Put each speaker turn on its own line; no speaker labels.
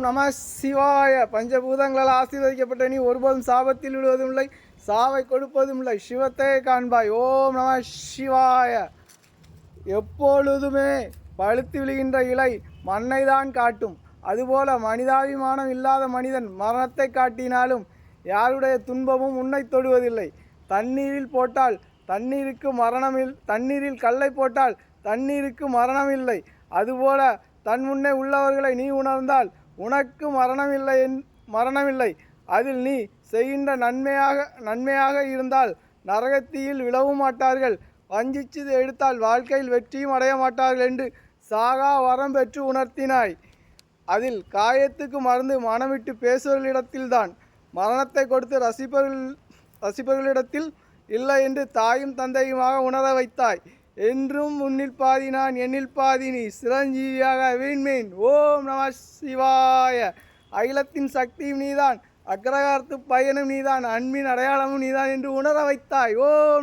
நம சிவாய. பஞ்சபூதங்களால் ஆசீர்வதிக்கப்பட்ட நீ ஒருபோதும் சாபத்தில் விழுவதும் இல்லை, சாவை கொடுப்பதும் இல்லை. சிவத்தை காண்பாய். ஓம் நம சிவாய. எப்பொழுதுமே பழுத்து விழுகின்ற இலை மண்ணை தான் காட்டும். அதுபோல மனிதாபிமானம் இல்லாத மனிதன் மரணத்தை காட்டினாலும் யாருடைய துன்பமும் உன்னை தொடுவதில்லை. தண்ணீரில் போட்டால் தண்ணீருக்கு தண்ணீரில் கல்லை போட்டால் தண்ணீருக்கு மரணம் இல்லை. அதுபோல தன் முன்னே உள்ளவர்களை நீ உணர்ந்தால் உனக்கு மரணமில்லை. அதில் நீ செய்கின்ற நன்மையாக இருந்தால் நரகத்தீயில் விழவும் மாட்டார்கள். வஞ்சிச்சு எடுத்தால் வாழ்க்கையில் வெற்றியும் அடைய மாட்டார்கள் என்று சாகா வரம் பெற்று உணர்த்தினாய். அதில் காயத்துக்கு மருந்து மனமிட்டு பேசுவர்களிடத்தில்தான், மரணத்தை கொடுத்து ரசிப்பவர்களிடத்தில் இல்லை என்று தாயும் தந்தையுமாக உணர வைத்தாய். என்றும் உன்னில் பாதி நான், என்னில் பாதி நீ, சிரஞ்சீவியாக வீண்மேன். ஓம் நம சிவாய. அகிலத்தின் சக்தியும் நீதான், அக்ரகாரத்து பயனும் நீதான், அன்பின் அடையாளமும் நீதான் என்று உணர வைத்தாய். ஓம்